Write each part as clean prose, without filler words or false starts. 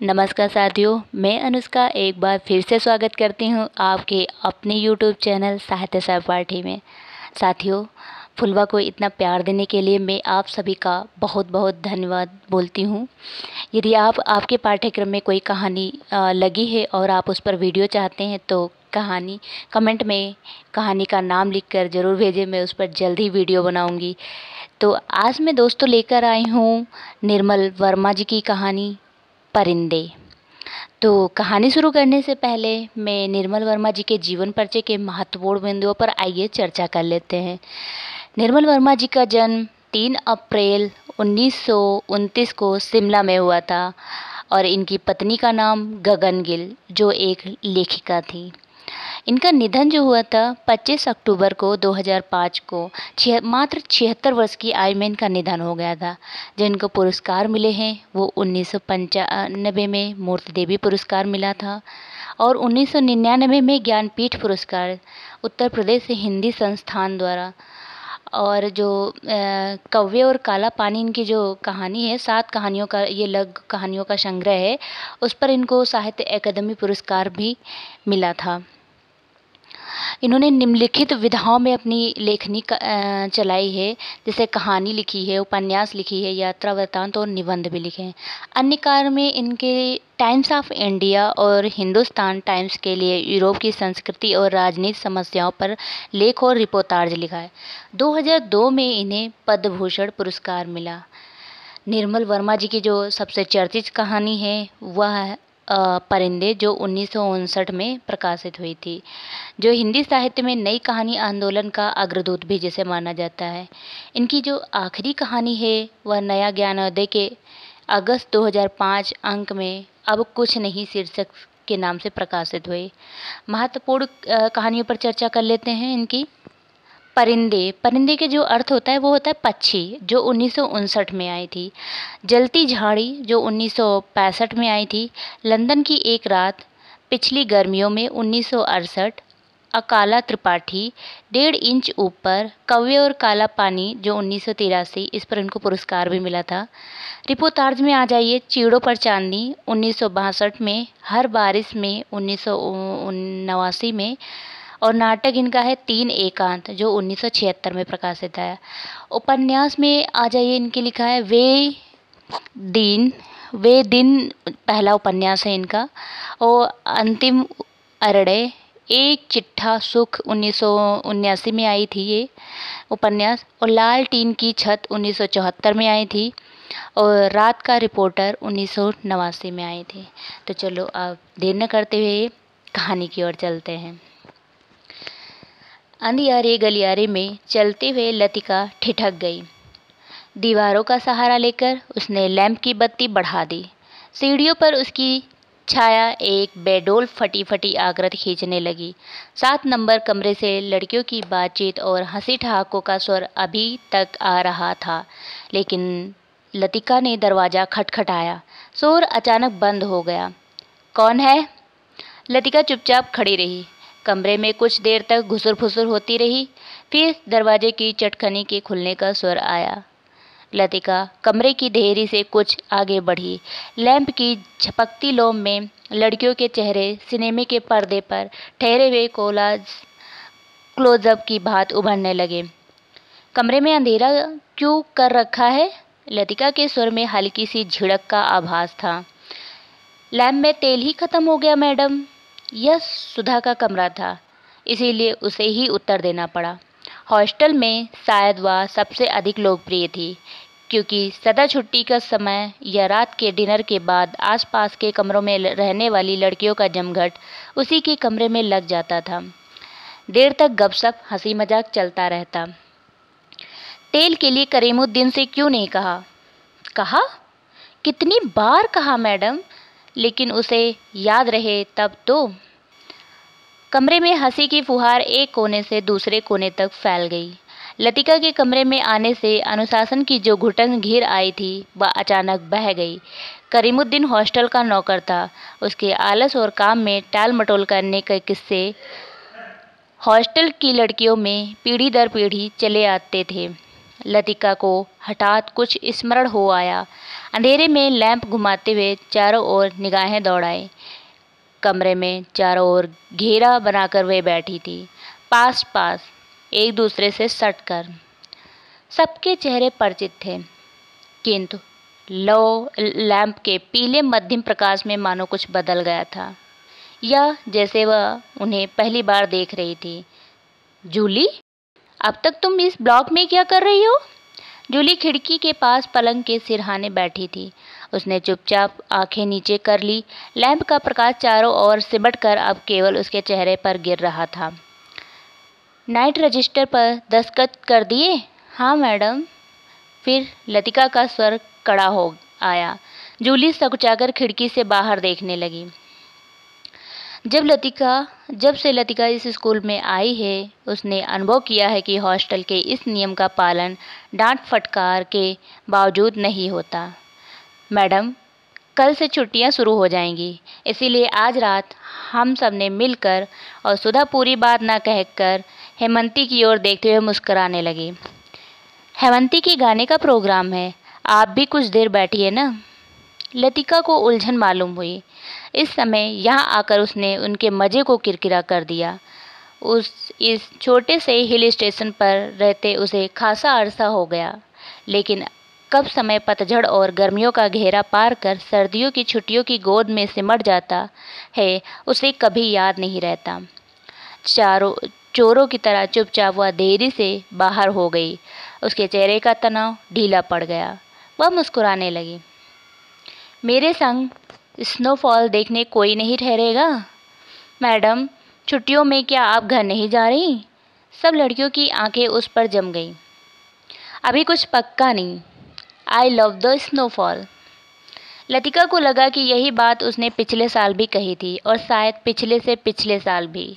नमस्कार साथियों, मैं अनुष्का एक बार फिर से स्वागत करती हूँ आपके अपने यूट्यूब चैनल साहित्य सहपाठी में। साथियों, फुलवा को इतना प्यार देने के लिए मैं आप सभी का बहुत बहुत धन्यवाद बोलती हूँ। यदि आपके पाठ्यक्रम में कोई कहानी लगी है और आप उस पर वीडियो चाहते हैं तो कमेंट में कहानी का नाम लिखकर ज़रूर भेजें। मैं उस पर जल्द ही वीडियो बनाऊँगी। तो आज मैं दोस्तों लेकर आई हूँ निर्मल वर्मा जी की कहानी परिंदे। तो कहानी शुरू करने से पहले मैं निर्मल वर्मा जी के जीवन परिचय के महत्वपूर्ण बिंदुओं पर आइए चर्चा कर लेते हैं। निर्मल वर्मा जी का जन्म 3 अप्रैल 1929 को शिमला में हुआ था और इनकी पत्नी का नाम गगन गिल जो एक लेखिका थी। इनका निधन जो हुआ था 25 अक्टूबर को 2005 को मात्र 76 वर्ष की आयु में इनका निधन हो गया था। जो इनको पुरस्कार मिले हैं वो 1995 में मूर्ति देवी पुरस्कार मिला था और 1999 में ज्ञानपीठ पुरस्कार उत्तर प्रदेश हिंदी संस्थान द्वारा। और जो कव्य और काला पानी इनकी जो कहानी है 7 कहानियों का ये लघु कहानियों का संग्रह है, उस पर इनको साहित्य अकादमी पुरस्कार भी मिला था। इन्होंने निम्नलिखित विधाओं में अपनी लेखनी चलाई है, जैसे कहानी लिखी है, उपन्यास लिखी है, यात्रा वृत्तांत और निबंध भी लिखे हैं। अन्य कार्य में इनके टाइम्स ऑफ इंडिया और हिंदुस्तान टाइम्स के लिए यूरोप की संस्कृति और राजनीतिक समस्याओं पर लेख और रिपोर्टाज लिखा है। 2002 में इन्हें पद्म भूषण पुरस्कार मिला। निर्मल वर्मा जी की जो सबसे चर्चित कहानी है वह परिंदे जो 1959 में प्रकाशित हुई थी, जो हिंदी साहित्य में नई कहानी आंदोलन का अग्रदूत भी जिसे माना जाता है। इनकी जो आखिरी कहानी है वह नया ज्ञानोदय के अगस्त 2005 अंक में अब कुछ नहीं शीर्षक के नाम से प्रकाशित हुई। महत्वपूर्ण कहानियों पर चर्चा कर लेते हैं इनकी। परिंदे के जो अर्थ होता है वो होता है पक्षी, जो 1959 में आई थी। जलती झाड़ी जो 1965 में आई थी। लंदन की एक रात, पिछली गर्मियों में 1968। अकाला त्रिपाठी, 1.5 इंच ऊपर, कव्य और काला पानी जो 1983, इस पर इनको पुरस्कार भी मिला था। रिपोर्टाज में आ जाइए, चीड़ों पर चांदनी 1962 में, हर बारिश में 1989 में, और नाटक इनका है 3 एकांत जो 1976 में प्रकाशित है। उपन्यास में आ जाइए, इनके लिखा है वे दिन पहला उपन्यास है इनका, और अंतिम अरण्य, एक चिट्ठा सुख 1979 में आई थी ये उपन्यास, और लाल टीन की छत 1974 में आई थी, और रात का रिपोर्टर 1989 में आई थी। तो चलो अब देर न करते हुए कहानी की ओर चलते हैं। अंधियारे गलियारे में चलते हुए लतिका ठिठक गई। दीवारों का सहारा लेकर उसने लैंप की बत्ती बढ़ा दी। सीढ़ियों पर उसकी छाया एक बेडोल फटी फटी आकृति खींचने लगी। 7 नंबर कमरे से लड़कियों की बातचीत और हंसी ठहाकों का स्वर अभी तक आ रहा था, लेकिन लतिका ने दरवाज़ा खटखटाया। शोर अचानक बंद हो गया। कौन है? लतिका चुपचाप खड़ी रही। कमरे में कुछ देर तक घुसुर फुसुर होती रही, फिर दरवाजे की चटखनी के खुलने का स्वर आया। लतिका कमरे की देहरी से कुछ आगे बढ़ी। लैंप की झपकती लौ में लड़कियों के चेहरे सिनेमे के पर्दे पर ठहरे हुए क्लोजअप की भांति उभरने लगे। कमरे में अंधेरा क्यों कर रखा है? लतिका के स्वर में हल्की सी झिड़क का आभास था। लैंप में तेल ही खत्म हो गया मैडम। यह सुधा का कमरा था, इसीलिए उसे ही उत्तर देना पड़ा। हॉस्टल में शायद वह सबसे अधिक लोकप्रिय थी, क्योंकि सदा छुट्टी का समय या रात के डिनर के बाद आसपास के कमरों में रहने वाली लड़कियों का जमघट उसी के कमरे में लग जाता था। देर तक गपशप हंसी मजाक चलता रहता। तेल के लिए करीमुद्दीन से क्यों नहीं कहा? कहा? कितनी बार कहा मैडम, लेकिन उसे याद रहे तब तो। कमरे में हंसी की फुहार एक कोने से दूसरे कोने तक फैल गई। लतिका के कमरे में आने से अनुशासन की जो घुटन घिर आई थी वह अचानक बह गई। करीमुद्दीन हॉस्टल का नौकर था। उसके आलस और काम में टाल मटोल करने के किस्से हॉस्टल की लड़कियों में पीढ़ी दर पीढ़ी चले आते थे। लतिका को हठात कुछ स्मरण हो आया। अंधेरे में लैंप घुमाते हुए चारों ओर निगाहें दौड़ाई। कमरे में चारों ओर घेरा बनाकर वे बैठी थी, पास पास एक दूसरे से सटकर। सबके चेहरे परिचित थे, किंतु लो लैंप के पीले मध्यम प्रकाश में मानो कुछ बदल गया था, या जैसे वह उन्हें पहली बार देख रही थी। जूली, अब तक तुम इस ब्लॉक में क्या कर रही हो? जूली खिड़की के पास पलंग के सिरहाने बैठी थी। उसने चुपचाप आंखें नीचे कर ली। लैंप का प्रकाश चारों ओर सिमट कर अब केवल उसके चेहरे पर गिर रहा था। नाइट रजिस्टर पर दस्तखत कर दिए? हाँ मैडम। फिर लतिका का स्वर कड़ा हो आया। जूली सकुचाकर खिड़की से बाहर देखने लगी। जब से लतिका इस स्कूल में आई है, उसने अनुभव किया है कि हॉस्टल के इस नियम का पालन डांट फटकार के बावजूद नहीं होता। मैडम, कल से छुट्टियां शुरू हो जाएंगी, इसीलिए आज रात हम सब ने मिलकर, और सुधा पूरी बात ना कहकर हेमंती की ओर देखते हुए मुस्कुराने लगी। हेमंती के गाने का प्रोग्राम है, आप भी कुछ देर बैठिए ना। लतिका को उलझन मालूम हुई। इस समय यहाँ आकर उसने उनके मज़े को किरकिरा कर दिया। इस छोटे से हिल स्टेशन पर रहते उसे खासा अरसा हो गया, लेकिन कब समय पतझड़ और गर्मियों का घेरा पार कर सर्दियों की छुट्टियों की गोद में सिमट जाता है, उसे कभी याद नहीं रहता। चोरों की तरह चुपचाप वह देरी से बाहर हो गई। उसके चेहरे का तनाव ढीला पड़ गया। वह मुस्कुराने लगी। मेरे संग स्नोफॉल देखने कोई नहीं ठहरेगा? मैडम, छुट्टियों में क्या आप घर नहीं जा रही? सब लड़कियों की आंखें उस पर जम गईं। अभी कुछ पक्का नहीं। I love the snowfall. Latika को लगा कि यही बात उसने पिछले साल भी कही थी, और शायद पिछले से पिछले साल भी।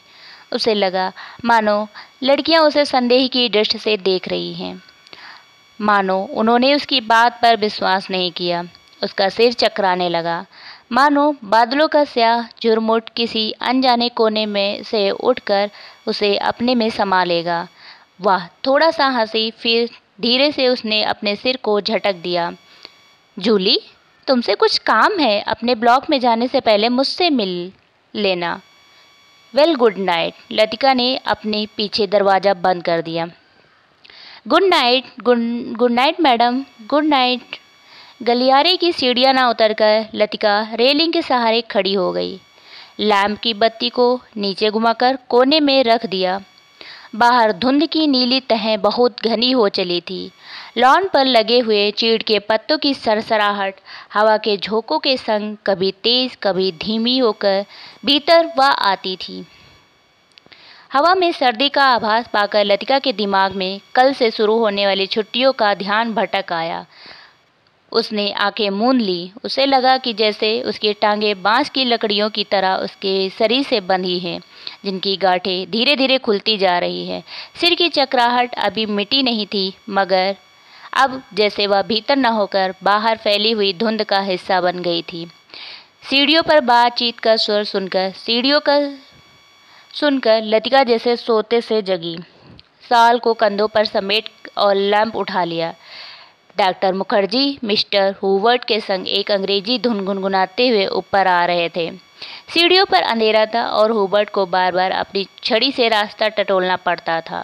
उसे लगा मानो लड़कियां उसे संदेह की दृष्टि से देख रही हैं, मानो उन्होंने उसकी बात पर विश्वास नहीं किया। उसका सिर चकराने लगा, मानो बादलों का स्याह झुरमुट किसी अनजाने कोने में से उठकर उसे अपने में समा लेगा। वाह, थोड़ा सा हंसी, फिर धीरे से उसने अपने सिर को झटक दिया। जूली, तुमसे कुछ काम है, अपने ब्लॉक में जाने से पहले मुझसे मिल लेना। Well, good night. लतिका ने अपने पीछे दरवाज़ा बंद कर दिया। Good night, good night madam, good night. गलियारे की सीढ़ियाँ ना उतरकर लतिका रेलिंग के सहारे खड़ी हो गई। लैंप की बत्ती को नीचे घुमाकर कोने में रख दिया। बाहर धुंध की नीली तहें बहुत घनी हो चली थी। लॉन पर लगे हुए चीड़ के पत्तों की सरसराहट हवा के झोंकों के संग कभी तेज कभी धीमी होकर भीतर व आती थी। हवा में सर्दी का आभास पाकर लतिका के दिमाग में कल से शुरू होने वाली छुट्टियों का ध्यान भटक आया। उसने आंखें मूंद ली। उसे लगा कि जैसे उसकी टांगें बांस की लकड़ियों की तरह उसके शरीर से बंधी हैं, जिनकी गांठें धीरे धीरे खुलती जा रही है। सिर की चकराहट अभी मिटी नहीं थी, मगर अब जैसे वह भीतर न होकर बाहर फैली हुई धुंध का हिस्सा बन गई थी। सीढ़ियों पर बातचीत का स्वर सुनकर लतिका जैसे सोते से जगी। साल को कंधों पर समेट और लैंप उठा लिया। डॉक्टर मुखर्जी मिस्टर हुवर्ट के संग एक अंग्रेजी धुन गुनगुनाते हुए ऊपर आ रहे थे। सीढ़ियों पर अंधेरा था और हुवर्ट को बार बार अपनी छड़ी से रास्ता टटोलना पड़ता था।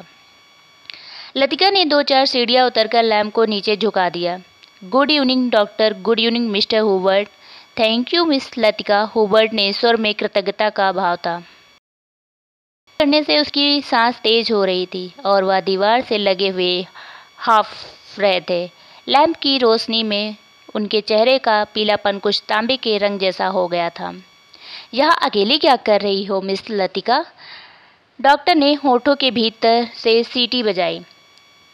लतिका ने 2-4 सीढ़ियाँ उतरकर लैंप को नीचे झुका दिया। Good evening doctor, good evening mister Hubert. Thank you miss Latika. Hubert ने स्वर में कृतज्ञता का भाव था। करने से उसकी सांस तेज हो रही थी और वह दीवार से लगे हुए हाफ रहे थे। लैंप की रोशनी में उनके चेहरे का पीलापन कुछ तांबे के रंग जैसा हो गया था। यहाँ अकेले क्या कर रही हो मिस लतिका? डॉक्टर ने होठों के भीतर से सीटी बजाई।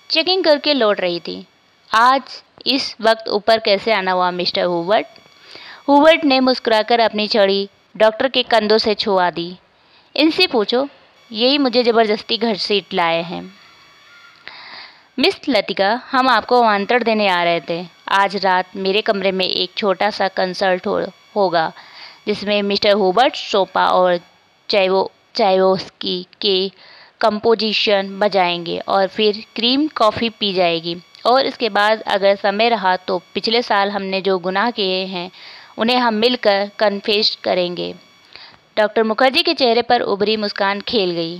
चेकिंग करके लौट रही थी। आज इस वक्त ऊपर कैसे आना हुआ मिस्टर हुवर्ट? हुवर्ट ने मुस्कुराकर अपनी छड़ी डॉक्टर के कंधों से छुआ दी। इनसे पूछो, यही मुझे ज़बरदस्ती घसीट लाए हैं। मिस लतिका, हम आपको आमंत्रण देने आ रहे थे। आज रात मेरे कमरे में एक छोटा सा कंसर्ट होगा, जिसमें मिस्टर हुवर्ट शोपा और चायोवस्की के कंपोजिशन बजाएंगे और फिर क्रीम कॉफ़ी पी जाएगी। और इसके बाद अगर समय रहा तो पिछले साल हमने जो गुनाह किए हैं उन्हें हम मिलकर कन्फेस करेंगे। डॉक्टर मुखर्जी के चेहरे पर उभरी मुस्कान खेल गई।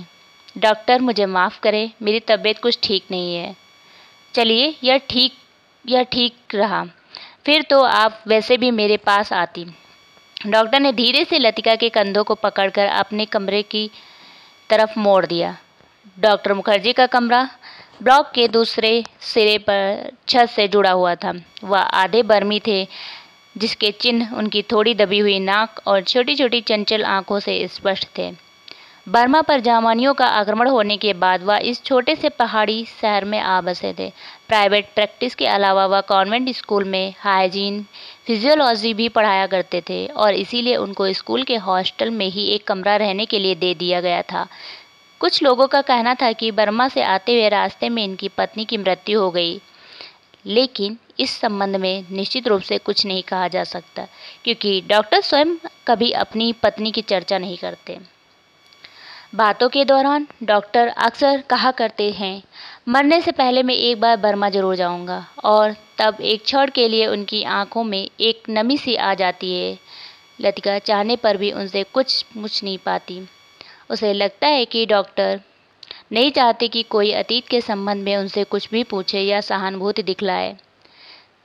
डॉक्टर, मुझे माफ़ करें, मेरी तबीयत कुछ ठीक नहीं है। चलिए, यह ठीक रहा, फिर तो आप वैसे भी मेरे पास आती। डॉक्टर ने धीरे से लतिका के कंधों को पकड़कर अपने कमरे की तरफ मोड़ दिया। डॉक्टर मुखर्जी का कमरा ब्लॉक के दूसरे सिरे पर छत से जुड़ा हुआ था। वह आधे बर्मी थे, जिसके चिन्ह उनकी थोड़ी दबी हुई नाक और छोटी छोटी चंचल आंखों से स्पष्ट थे। बर्मा पर जर्मनियों का आक्रमण होने के बाद वह इस छोटे से पहाड़ी शहर में आ बसे थे। प्राइवेट प्रैक्टिस के अलावा वह कॉन्वेंट स्कूल में हाइजीन, फिजियोलॉजी भी पढ़ाया करते थे और इसीलिए उनको स्कूल के हॉस्टल में ही एक कमरा रहने के लिए दे दिया गया था। कुछ लोगों का कहना था कि बर्मा से आते हुए रास्ते में इनकी पत्नी की मृत्यु हो गई, लेकिन इस संबंध में निश्चित रूप से कुछ नहीं कहा जा सकता, क्योंकि डॉक्टर स्वयं कभी अपनी पत्नी की चर्चा नहीं करते। बातों के दौरान डॉक्टर अक्सर कहा करते हैं, मरने से पहले मैं एक बार बर्मा जरूर जाऊंगा, और तब एक क्षण के लिए उनकी आंखों में एक नमी सी आ जाती है। लतिका चाहने पर भी उनसे कुछ पूछ नहीं पाती। उसे लगता है कि डॉक्टर नहीं चाहते कि कोई अतीत के संबंध में उनसे कुछ भी पूछे या सहानुभूति दिखलाए।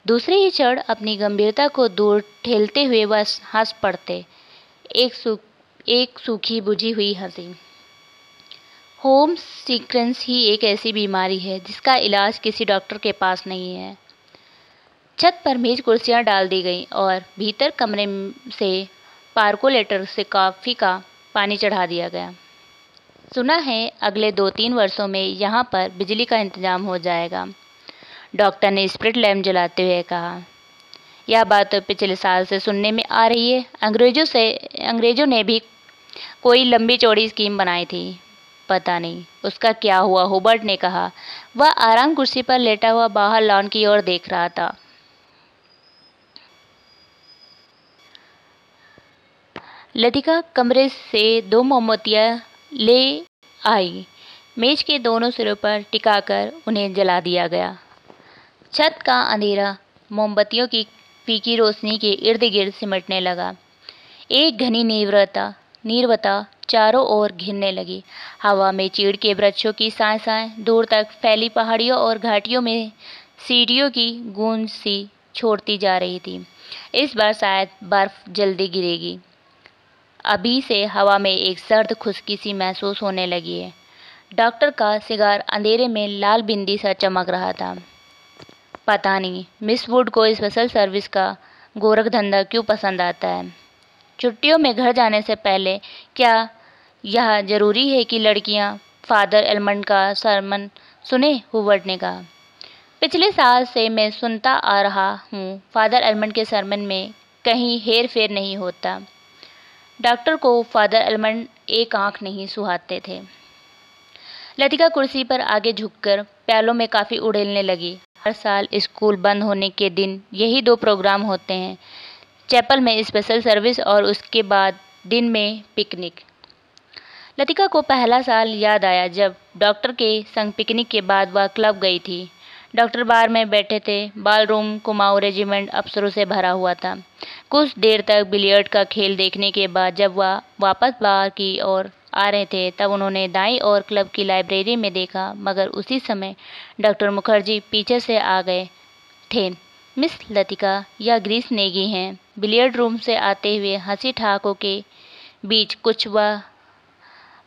दूसरे ही क्षण अपनी गंभीरता को दूर ठेलते हुए वह हंस पड़ते, एक सूखी बुझी हुई हंसी। होम सिकनेस ही एक ऐसी बीमारी है जिसका इलाज किसी डॉक्टर के पास नहीं है। छत पर मेज कुर्सियां डाल दी गईं और भीतर कमरे से पार्कोलेटर से कॉफ़ी का पानी चढ़ा दिया गया। सुना है अगले 2-3 वर्षों में यहाँ पर बिजली का इंतजाम हो जाएगा, डॉक्टर ने स्प्रिट लैम्प जलाते हुए कहा। यह बात तो पिछले साल से सुनने में आ रही है। अंग्रेजों ने भी कोई लंबी चौड़ी स्कीम बनाई थी, पता नहीं उसका क्या हुआ, हुबर्ट ने कहा। वह आराम कुर्सी पर लेटा हुआ बाहर लॉन की ओर देख रहा था। लतिका कमरे से 2 मोमबत्तियां ले आई। मेज के दोनों सिरों पर टिकाकर उन्हें जला दिया गया। छत का अंधेरा मोमबत्तियों की फीकी रोशनी के इर्द गिर्द सिमटने लगा। एक घनी नीरवता चारों ओर घिरने लगी। हवा में चीड़ के वृक्षों की साएं दूर तक फैली पहाड़ियों और घाटियों में सीढ़ियों की गूंज सी छोड़ती जा रही थी। इस बार शायद बर्फ जल्दी गिरेगी। अभी से हवा में एक सर्द खुश्की सी महसूस होने लगी है। डॉक्टर का सिगार अंधेरे में लाल बिंदी सा चमक रहा था। पता नहीं मिस वुड को स्पेशल सर्विस का गोरख धंधा क्यों पसंद आता है। छुट्टियों में घर जाने से पहले क्या यह जरूरी है कि लड़कियां फादर एलमंड का सरमन सुने, हुबर्ट ने कहा। पिछले साल से मैं सुनता आ रहा हूँ, फादर एलमंड के सरमन में कहीं हेर फेर नहीं होता। डॉक्टर को फादर एलमंड एक आंख नहीं सुहाते थे। लतिका कुर्सी पर आगे झुककर प्यालों में काफ़ी उड़ेलने लगी। हर साल स्कूल बंद होने के दिन यही 2 प्रोग्राम होते हैं, चैपल में स्पेशल सर्विस और उसके बाद दिन में पिकनिक। लतिका को पहला साल याद आया जब डॉक्टर के संग पिकनिक के बाद वह क्लब गई थी। डॉक्टर बार में बैठे थे। बाल रूम कुमाऊं रेजिमेंट अफसरों से भरा हुआ था। कुछ देर तक बिलियर्ड का खेल देखने के बाद जब वह वापस बार की ओर आ रहे थे तब उन्होंने दाईं ओर क्लब की लाइब्रेरी में देखा, मगर उसी समय डॉक्टर मुखर्जी पीछे से आ गए थे। मिस लतिका, यह ग्रीस नेगी हैं। बिलियर्ड रूम से आते हुए हंसी ठहाकों के बीच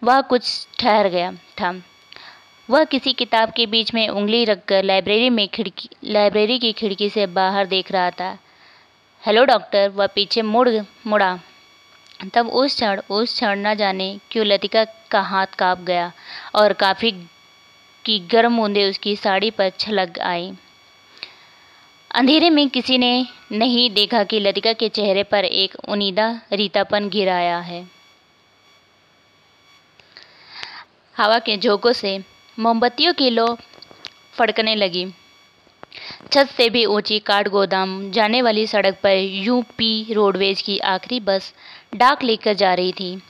वह कुछ ठहर गया था। वह किसी किताब के बीच में उंगली रखकर लाइब्रेरी की खिड़की से बाहर देख रहा था। हेलो डॉक्टर, वह पीछे मुड़ा। तब उस क्षण न जाने क्यों लतिका का हाथ कांप गया और कॉफी की गर्म बूंदें उसकी साड़ी पर छलक आई। अंधेरे में किसी ने नहीं देखा कि लतिका के चेहरे पर एक उनीदा रीतापन घिर आया है। हवा के झोंकों से मोमबत्तियों की लौ फड़कने लगी। छत से भी ऊंची काठगोदाम जाने वाली सड़क पर यूपी रोडवेज की आखिरी बस डाक लेकर जा रही थी।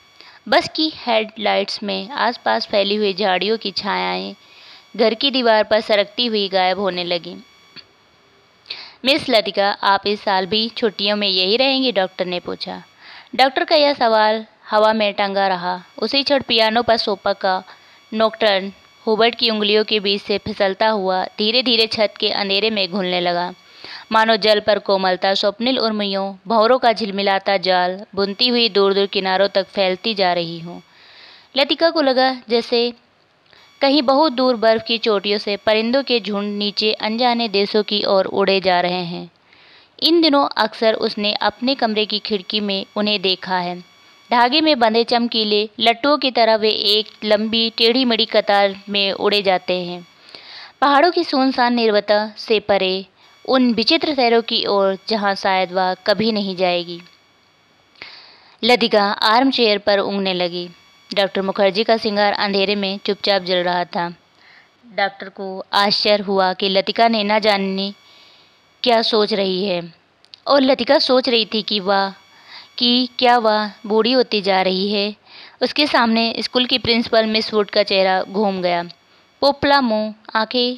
बस की हेडलाइट्स में आसपास फैली हुई झाड़ियों की छायाएं घर की दीवार पर सरकती हुई गायब होने लगी। मिस लतिका, आप इस साल भी छुट्टियों में यही रहेंगी? डॉक्टर ने पूछा। डॉक्टर का यह सवाल हवा में टंगा रहा। उसी क्षण पियानो पर सोपा का नॉकटर्न हुबर्ट की उंगलियों के बीच से फिसलता हुआ धीरे धीरे छत के अंधेरे में घुलने लगा, मानो जल पर कोमलता स्वप्निल उर्मियों भंवरों का झिलमिलाता जाल बुनती हुई दूर दूर किनारों तक फैलती जा रही हो। लतिका को लगा जैसे कहीं बहुत दूर बर्फ की चोटियों से परिंदों के झुंड नीचे अनजाने देशों की ओर उड़े जा रहे हैं। इन दिनों अक्सर उसने अपने कमरे की खिड़की में उन्हें देखा है। धागे में बंधे चमकीले लट्टुओं की तरह वे एक लंबी टेढ़ी मेढ़ी कतार में उड़े जाते हैं, पहाड़ों की सुनसान निर्भरता से परे उन विचित्र शहरों की ओर जहाँ शायद वह कभी नहीं जाएगी। लतिका आर्म चेयर पर ऊँघने लगी। डॉक्टर मुखर्जी का सिंगार अंधेरे में चुपचाप जल रहा था। डॉक्टर को आश्चर्य हुआ कि लतिका ने न जाने क्या सोच रही है, और लतिका सोच रही थी कि क्या वह बूढ़ी होती जा रही है। उसके सामने स्कूल की प्रिंसिपल मिस वुड का चेहरा घूम गया। पोपला मुंह, आंखें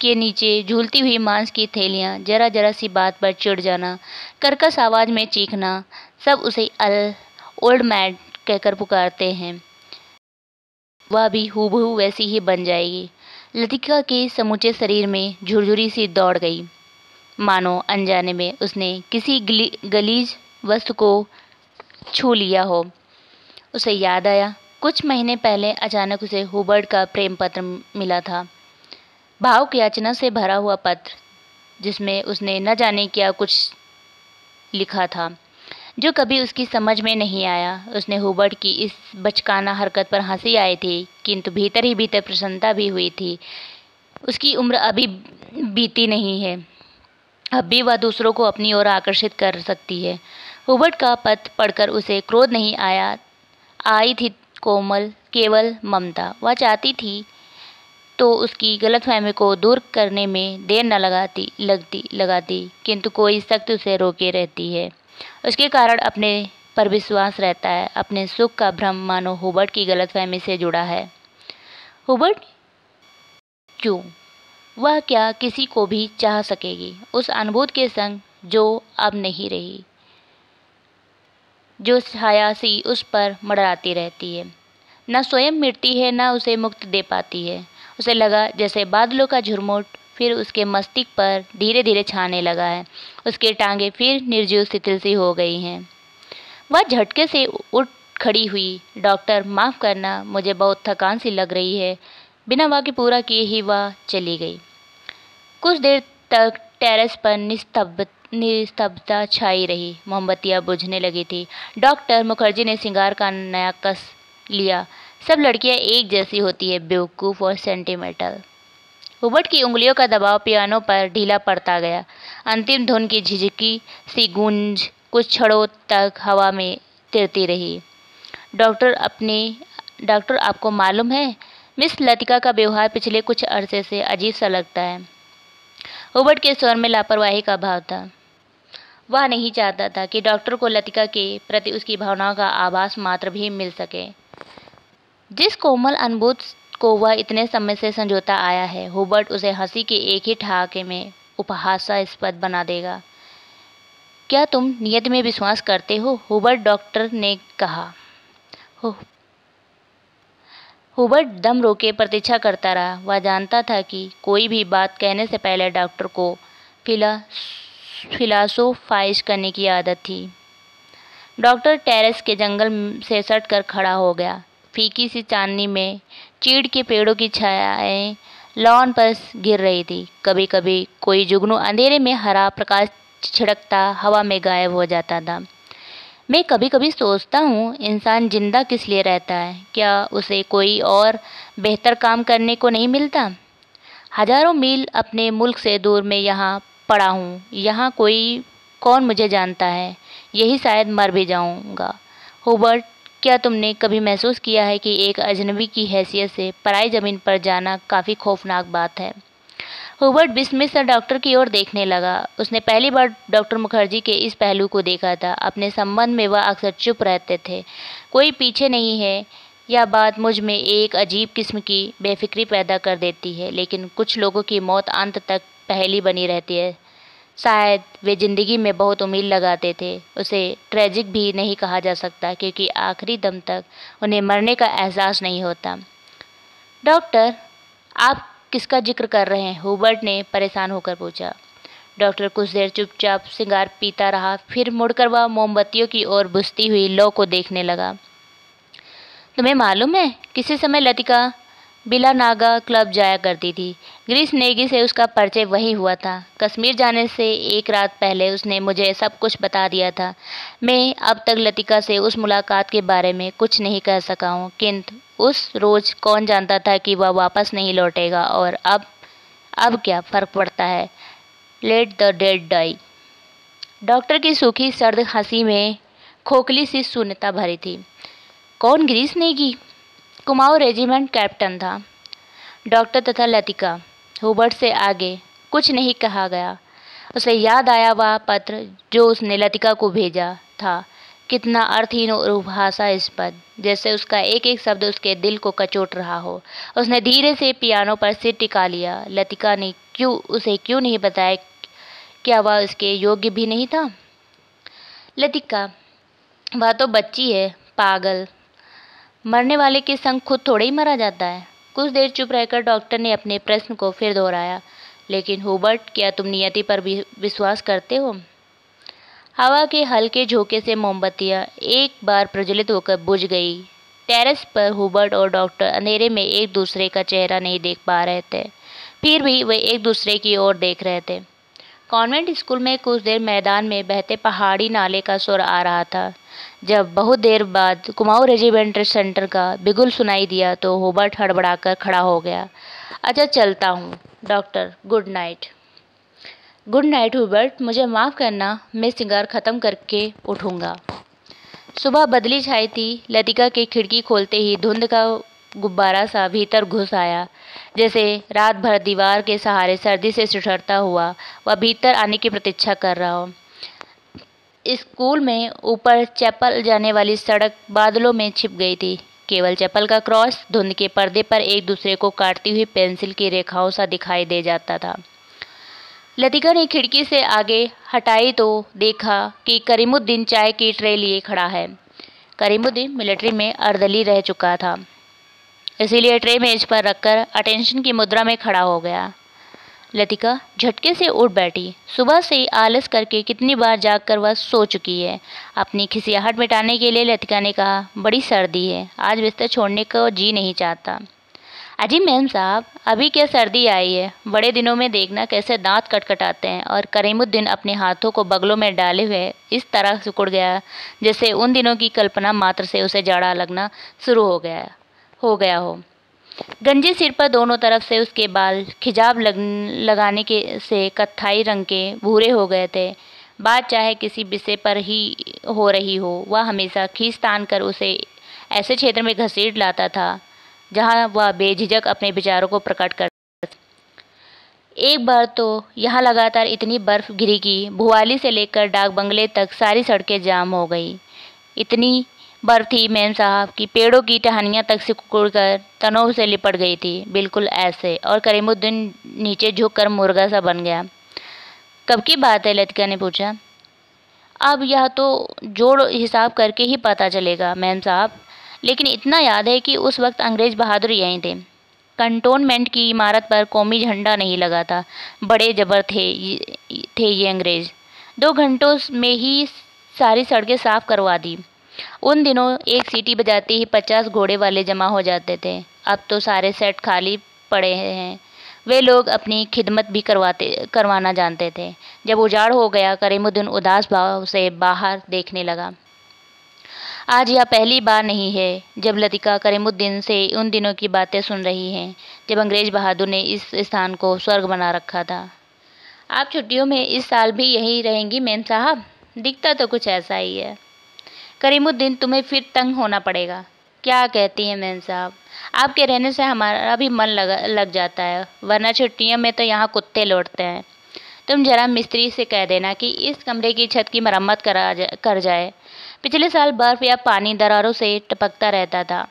के नीचे झूलती हुई मांस की थैलियाँ, जरा जरा सी बात पर चिढ़ जाना, कर्कश आवाज में चीखना, सब उसे ओल्ड मैड कहकर पुकारते हैं। वह भी हूबहू वैसी ही बन जाएगी। लतिका के समूचे शरीर में झुरझुरी सी दौड़ गई, मानो अनजाने में उसने किसी गलीज वस्तु को छू लिया हो। उसे याद आया, कुछ महीने पहले अचानक उसे हुबर्ट का प्रेम पत्र मिला था। भावुक याचना से भरा हुआ पत्र, जिसमें उसने न जाने क्या कुछ लिखा था जो कभी उसकी समझ में नहीं आया। उसने हुबर्ट की इस बचकाना हरकत पर हंसी आई थी, किंतु भीतर ही भीतर प्रसन्नता भी हुई थी। उसकी उम्र अभी बीती नहीं है, अब भी वह दूसरों को अपनी ओर आकर्षित कर सकती है। हुबर्ट का पत्र पढ़कर उसे क्रोध नहीं आया, आई थी कोमल केवल ममता। वह चाहती थी तो उसकी गलतफहमी को दूर करने में देर न लगाती, किंतु कोई सख्त उसे रोके रहती है। उसके कारण अपने पर विश्वास रहता है। अपने सुख का भ्रम मानो हुबर्ट की गलतफहमी से जुड़ा है। हुबर्ट क्यों? वह क्या किसी को भी चाह सकेगी उस अनुभूत के संग जो अब नहीं रही, जो छाया सी उस पर मंडराती रहती है, न स्वयं मिटती है न उसे मुक्त दे पाती है। उसे लगा जैसे बादलों का झुरमुट फिर उसके मस्तिष्क पर धीरे धीरे छाने लगा है। उसकी टांगें फिर निर्जीव शिथिल सी हो गई हैं। वह झटके से उठ खड़ी हुई। डॉक्टर, माफ़ करना, मुझे बहुत थकान सी लग रही है। बिना वाक्य पूरा किए ही वह चली गई। कुछ देर तक टेरेस पर निस्तब्धता छाई रही। मोमबत्तियाँ बुझने लगी थी। डॉक्टर मुखर्जी ने सिंगार का नया कस लिया। सब लड़कियां एक जैसी होती है, बेवकूफ़ और सेंटिमेंटल। हुबर्ट की उंगलियों का दबाव पियानो पर ढीला पड़ता गया। अंतिम धुन की झिझकी सी गूंज कुछ क्षणों तक हवा में तिरती रही। डॉक्टर, आपको मालूम है, मिस लतिका का व्यवहार पिछले कुछ अरसे से अजीब सा लगता है। हुबर्ट के स्वर में लापरवाही का भाव था। वह नहीं चाहता था कि डॉक्टर को लतिका के प्रति उसकी भावनाओं का आभास मात्र भी मिल सके। जिस कोमल अनुभूत को वह इतने समय से संजोता आया है, हुबर्ट उसे हंसी के एक ही ठहाके में उपहासास्पद बना देगा। क्या तुम नियति में विश्वास करते हो? हुबर्ट, डॉक्टर ने कहा। हुबर्ट दम रोके प्रतीक्षा करता रहा। वह जानता था कि कोई भी बात कहने से पहले डॉक्टर को फिलासोफाइज करने की आदत थी। डॉक्टर टेरेस के जंगल से सट कर खड़ा हो गया। फीकी सी चांदनी में चीड़ के पेड़ों की छायाएं लॉन पर गिर रही थी। कभी कभी कोई जुगनू अंधेरे में हरा प्रकाश छिड़कता हवा में गायब हो जाता था। मैं कभी कभी सोचता हूँ, इंसान जिंदा किस लिए रहता है? क्या उसे कोई और बेहतर काम करने को नहीं मिलता? हजारों मील अपने मुल्क से दूर मैं यहाँ पड़ा हूँ। यहाँ कौन मुझे जानता है? यही शायद मर भी जाऊँगा। हुबर्ट, क्या तुमने कभी महसूस किया है कि एक अजनबी की हैसियत से पराई ज़मीन पर जाना काफ़ी खौफनाक बात है? हुबर्ट विस्मित सा डॉक्टर की ओर देखने लगा। उसने पहली बार डॉक्टर मुखर्जी के इस पहलू को देखा था। अपने संबंध में वह अक्सर चुप रहते थे। कोई पीछे नहीं है, यह बात मुझ में एक अजीब किस्म की बेफिक्री पैदा कर देती है, लेकिन कुछ लोगों की मौत अंत तक पहेली बनी रहती है। शायद वे ज़िंदगी में बहुत उम्मीद लगाते थे। उसे ट्रेजिक भी नहीं कहा जा सकता क्योंकि आखिरी दम तक उन्हें मरने का एहसास नहीं होता। डॉक्टर, आप किसका जिक्र कर रहे हैं? हुबर्ट ने परेशान होकर पूछा। डॉक्टर कुछ देर चुपचाप सिगार पीता रहा, फिर मुड़कर वह मोमबत्तियों की ओर बुझती हुई लौ को देखने लगा। तुम्हें मालूम है, किसी समय लतिका बिलानागा क्लब जाया करती थी। ग्रीस नेगी से उसका परिचय वहीं हुआ था। कश्मीर जाने से एक रात पहले उसने मुझे सब कुछ बता दिया था। मैं अब तक लतिका से उस मुलाकात के बारे में कुछ नहीं कह सका हूँ, किंतु उस रोज़ कौन जानता था कि वह वापस नहीं लौटेगा। और अब क्या फ़र्क पड़ता है? Let the dead die. Doctor की सूखी सर्द हंसी में खोखली सी शून्यता भरी थी। कौन ग्रीस नेगी? कुमाऊं रेजिमेंट कैप्टन था। डॉक्टर तथा लतिका। हुबर्ट से आगे कुछ नहीं कहा गया। उसे याद आया वह पत्र जो उसने लतिका को भेजा था। कितना अर्थहीन और उपहासास्पद, जैसे उसका एक एक शब्द उसके दिल को कचोट रहा हो। उसने धीरे से पियानो पर सिर टिका लिया। लतिका ने उसे क्यों नहीं बताया? क्या वह इसके योग्य भी नहीं था? लतिका, वह तो बच्ची है, पागल। मरने वाले के संग खुद थोड़े ही मरा जाता है। कुछ देर चुप रहकर डॉक्टर ने अपने प्रश्न को फिर दोहराया। लेकिन हुबर्ट, क्या तुम नियति पर भी विश्वास करते हो? हवा के हल्के झोंके से मोमबत्तियां एक बार प्रज्वलित होकर बुझ गई। टेरेस पर हुबर्ट और डॉक्टर अंधेरे में एक दूसरे का चेहरा नहीं देख पा रहे थे, फिर भी वे एक दूसरे की ओर देख रहे थे। कॉन्वेंट स्कूल में कुछ देर मैदान में बहते पहाड़ी नाले का सुर आ रहा था। जब बहुत देर बाद कुमाऊं रेजिमेंट सेंटर का बिगुल सुनाई दिया तो हुबर्ट हड़बड़ाकर खड़ा हो गया। अच्छा, चलता हूँ doctor, good night. Good night Hubert, मुझे माफ़ करना, मैं सिगार ख़त्म करके उठूँगा। सुबह बदली छाई थी। लतिका की खिड़की खोलते ही धुंध का गुब्बारा सा भीतर घुस आया, जैसे रात भर दीवार के सहारे सर्दी से सिठरता हुआ वह भीतर आने की प्रतीक्षा कर रहा हो। स्कूल में ऊपर चैपल जाने वाली सड़क बादलों में छिप गई थी। केवल चैपल का क्रॉस धुंध के पर्दे पर एक दूसरे को काटती हुई पेंसिल की रेखाओं सा दिखाई दे जाता था। लतिका ने खिड़की से आगे हटाई तो देखा कि करीमुद्दीन चाय की ट्रे लिए खड़ा है। करीमुद्दीन मिलिट्री में अर्दली रह चुका था, इसीलिए ट्रे मेज पर रखकर अटेंशन की मुद्रा में खड़ा हो गया। लतिका झटके से उठ बैठी। सुबह से ही आलस करके कितनी बार जागकर वह सो चुकी है। अपनी खिसियाहट मिटाने के लिए लतिका ने कहा, बड़ी सर्दी है, आज बिस्तर छोड़ने को जी नहीं चाहता। अजी मैम साहब, अभी क्या सर्दी आई है, बड़े दिनों में देखना कैसे दांत कटकटाते हैं। और करीमुद्दीन अपने हाथों को बगलों में डाले हुए इस तरह सिकुड़ गया जैसे उन दिनों की कल्पना मात्र से उसे जाड़ा लगना शुरू हो गया हो। गंजी सिर पर दोनों तरफ से उसके बाल खिजाब लगाने के से कत्थाई रंग के भूरे हो गए थे। बात चाहे किसी विषय पर ही हो रही हो, वह हमेशा खींच तान कर उसे ऐसे क्षेत्र में घसीट लाता था जहाँ वह बेझिझक अपने विचारों को प्रकट कर। एक बार तो यहाँ लगातार इतनी बर्फ गिरी कि भुवाली से लेकर डाक बंगले तक सारी सड़कें जाम हो गई। इतनी बर्फ थी मैम साहब कि पेड़ों की टहनियाँ तक सिकुड़कर तनों से लिपट गई थी, बिल्कुल ऐसे। और करीमुद्दीन नीचे झुककर मुर्गा सा बन गया। कब की बात है? लतिका ने पूछा। अब यह तो जोड़ हिसाब करके ही पता चलेगा मैम साहब, लेकिन इतना याद है कि उस वक्त अंग्रेज़ बहादुर यहीं थे। कंटोनमेंट की इमारत पर कौमी झंडा नहीं लगा था। बड़े जबर थे ये अंग्रेज़। 2 घंटों में ही सारी सड़कें साफ करवा दी। उन दिनों एक सीटी बजाते ही 50 घोड़े वाले जमा हो जाते थे। अब तो सारे सेट खाली पड़े हैं। वे लोग अपनी खिदमत भी करवाना जानते थे। जब उजाड़ हो गया, करीमुद्दीन उदास भाव से बाहर देखने लगा। आज यह पहली बार नहीं है जब लतिका करीमुद्दीन से उन दिनों की बातें सुन रही है जब अंग्रेज बहादुर ने इस स्थान को स्वर्ग बना रखा था। आप छुट्टियों में इस साल भी यहीं रहेंगी मैम साहब? दिखता तो कुछ ऐसा ही है। करीमुद्दीन, तुम्हें फिर तंग होना पड़ेगा। क्या कहती हैं मैम साहब? आपके रहने से हमारा भी मन लग जाता है, वरना छुट्टियों में तो यहाँ कुत्ते लौटते हैं। तुम जरा मिस्त्री से कह देना कि इस कमरे की छत की मरम्मत कर जाए। पिछले साल बर्फ़ या पानी दरारों से टपकता रहता था।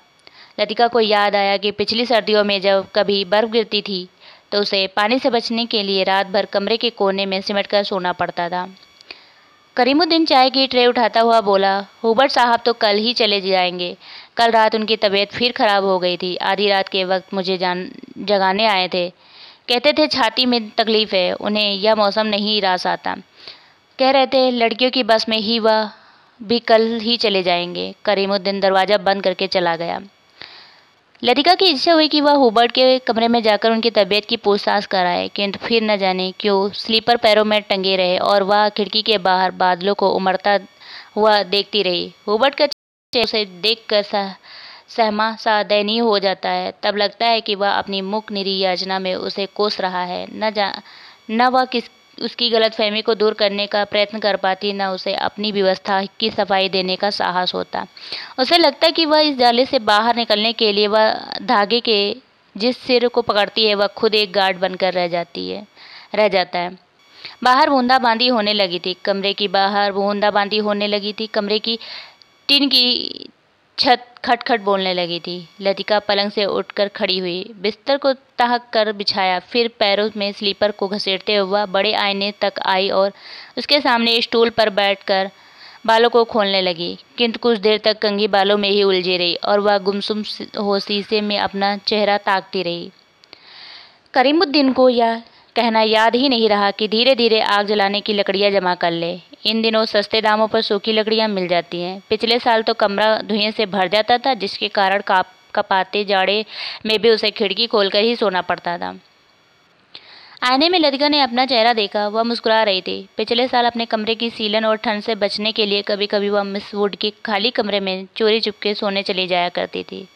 लतिका को याद आया कि पिछली सर्दियों में जब कभी बर्फ़ गिरती थी तो उसे पानी से बचने के लिए रात भर कमरे के कोने में सिमट कर सोना पड़ता था। करीमुद्दीन चाय की ट्रे उठाता हुआ बोला, हुबर्ट साहब तो कल ही चले जाएंगे। कल रात उनकी तबीयत फिर खराब हो गई थी। आधी रात के वक्त मुझे जगाने आए थे। कहते थे छाती में तकलीफ़ है, उन्हें यह मौसम नहीं रास आता। कह रहे थे लड़कियों की बस में ही वह भी कल ही चले जाएंगे। करीमुद्दीन दरवाज़ा बंद करके चला गया। लतिका की इच्छा हुई कि वह हुबर्ट के कमरे में जाकर उनकी तबीयत की पूछताछ कराए, किंतु फिर न जाने क्यों स्लीपर पैरों में टंगे रहे और वह खिड़की के बाहर बादलों को उमड़ता हुआ देखती रही। हुबर्ट का चेहरा उसे देखकर सहमा सा दयनीय हो जाता है। तब लगता है कि वह अपनी मुख निरी याचना में उसे कोस रहा है। न वह उसकी गलतफहमी को दूर करने का प्रयत्न कर पाती, न उसे अपनी व्यवस्था की सफाई देने का साहस होता। उसे लगता कि वह इस जाले से बाहर निकलने के लिए वह धागे के जिस सिर को पकड़ती है वह खुद एक गार्ड बनकर रह जाता है। बाहर बूंदाबांदी होने लगी थी। कमरे की बाहर बूंदाबांदी होने लगी थी। कमरे की टीन की छत खटखट बोलने लगी थी। लतिका पलंग से उठकर खड़ी हुई, बिस्तर को तहक कर बिछाया, फिर पैरों में स्लीपर को घसीटते हुए बड़े आईने तक आई और उसके सामने स्टूल पर बैठकर बालों को खोलने लगी। किंतु कुछ देर तक कंघी बालों में ही उलझी रही और वह गुमसुम हो शीशे में अपना चेहरा ताकती रही। करीमुद्दीन को यह कहना याद ही नहीं रहा कि धीरे धीरे आग जलाने की लकड़ियाँ जमा कर ले। इन दिनों सस्ते दामों पर सूखी लकड़ियाँ मिल जाती हैं। पिछले साल तो कमरा धुएं से भर जाता था, जिसके कारण कपाते जाड़े में भी उसे खिड़की खोलकर ही सोना पड़ता था। आईने में लतिका ने अपना चेहरा देखा। वह मुस्कुरा रही थी। पिछले साल अपने कमरे की सीलन और ठंड से बचने के लिए कभी कभी वह मिस वुड के खाली कमरे में चोरी चुपके सोने चली जाया करती थी।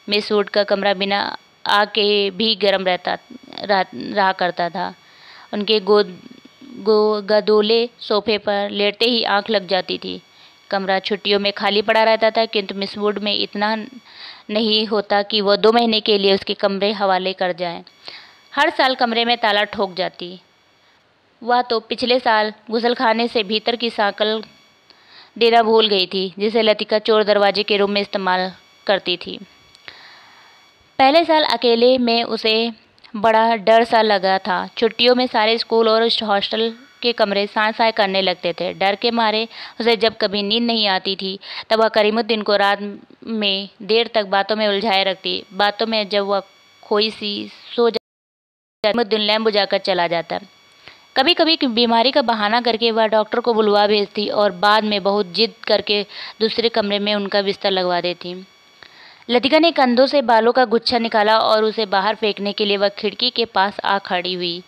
मिस वुड का कमरा बिना आग के भी गर्म रहा करता था। उनके गदोले सोफे पर लेटते ही आंख लग जाती थी। कमरा छुट्टियों में खाली पड़ा रहता था, किंतु मिस वुड में इतना नहीं होता कि वह 2 महीने के लिए उसके कमरे हवाले कर जाए। हर साल कमरे में ताला ठोक जाती। वह तो पिछले साल गुसलखाने से भीतर की सांकल देना भूल गई थी, जिसे लतिका चोर दरवाजे के रूप में इस्तेमाल करती थी। पहले साल अकेले में उसे बड़ा डर सा लगा था। छुट्टियों में सारे स्कूल और हॉस्टल के कमरे साए करने लगते थे। डर के मारे उसे जब कभी नींद नहीं आती थी तब वह करीमुद्दीन को रात में देर तक बातों में उलझाए रखती। बातों में जब वह खोई सी सो जाती, करीमुद्दीन लैम्प बुझाकर चला जाता। कभी कभी बीमारी का बहाना करके वह डॉक्टर को बुलवा भेजती और बाद में बहुत जिद करके दूसरे कमरे में उनका बिस्तर लगवा देती। लतिका ने कंधों से बालों का गुच्छा निकाला और उसे बाहर फेंकने के लिए वह खिड़की के पास आ खड़ी हुई।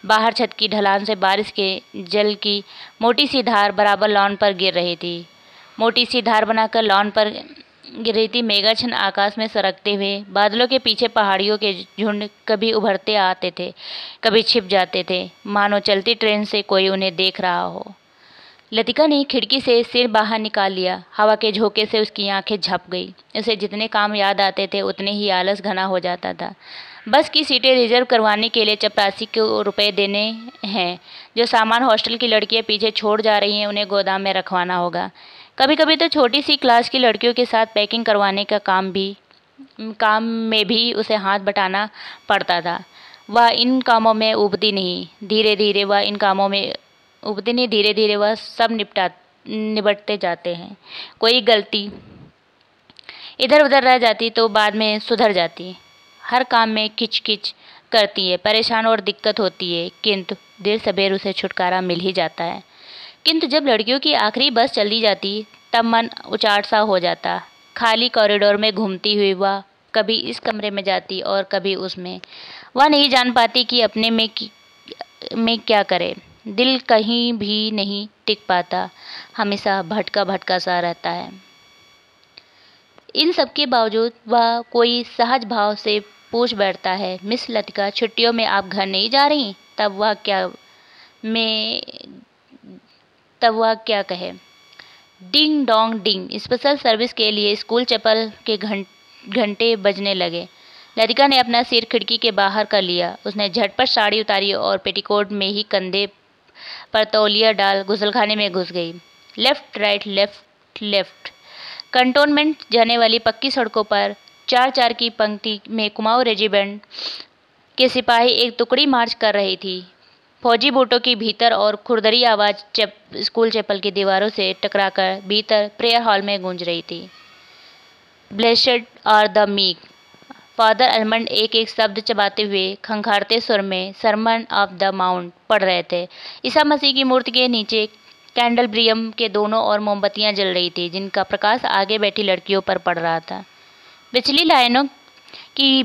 बाहर छत की ढलान से बारिश के जल की मोटी सी धार बराबर लॉन पर गिर रही थी। मोटी सी धार बनाकर लॉन पर गिर रही थी। मेघाच्छन्न आकाश में सरकते हुए बादलों के पीछे पहाड़ियों के झुंड कभी उभरते आते थे, कभी छिप जाते थे, मानो चलती ट्रेन से कोई उन्हें देख रहा हो। लतिका ने खिड़की से सिर बाहर निकाल लिया। हवा के झोंके से उसकी आंखें झप गई। उसे जितने काम याद आते थे उतने ही आलस घना हो जाता था। बस की सीटें रिजर्व करवाने के लिए 84 रुपये देने हैं। जो सामान हॉस्टल की लड़कियां पीछे छोड़ जा रही हैं उन्हें गोदाम में रखवाना होगा। कभी कभी तो छोटी सी क्लास की लड़कियों के साथ पैकिंग करवाने का काम में भी उसे हाथ बटाना पड़ता था। वह इन कामों में उबती नहीं। धीरे धीरे वह सब निपटते जाते हैं। कोई गलती इधर उधर रह जाती तो बाद में सुधर जाती। हर काम में किचकिच करती है, परेशान और दिक्कत होती है, किंतु देर सबेर उसे छुटकारा मिल ही जाता है। किंतु जब लड़कियों की आखिरी बस चली जाती तब मन उचाट सा हो जाता। खाली कॉरिडोर में घूमती हुई वह कभी इस कमरे में जाती और कभी उसमें। वह नहीं जान पाती कि अपने में क्या करे। दिल कहीं भी नहीं टिक पाता, हमेशा भटका भटका सा रहता है। इन सब के बावजूद वह कोई सहज भाव से पूछ बैठता है, मिस लतिका, छुट्टियों में आप घर नहीं जा रही? तब वह क्या कहे। Ding dong ding. Special service के लिए स्कूल चप्पल के घंटे बजने लगे। लतिका ने अपना सिर खिड़की के बाहर कर लिया। उसने झटपट साड़ी उतारी और पेटीकोट में ही कंधे पर तौलिया डाल गुसलखाने में घुस गई। Left right left left. Cantonment जाने वाली पक्की सड़कों पर 4-4 की पंक्ति में कुमाऊं रेजिमेंट के सिपाही एक टुकड़ी मार्च कर रही थी। फौजी बूटों की भीतर और खुरदरी आवाज़ स्कूल चैपल की दीवारों से टकराकर भीतर प्रेयर हॉल में गूंज रही थी। Blessed are the meek, father Elmond एक एक शब्द चबाते हुए खंखारते सुर में सरमन ऑफ द माउंट पढ़ रहे थे। ईसा मसीह की मूर्ति के नीचे कैंडलब्रियम के दोनों ओर मोमबत्तियां जल रही थी, जिनका प्रकाश आगे बैठी लड़कियों पर पड़ रहा था। पिछली लाइनों की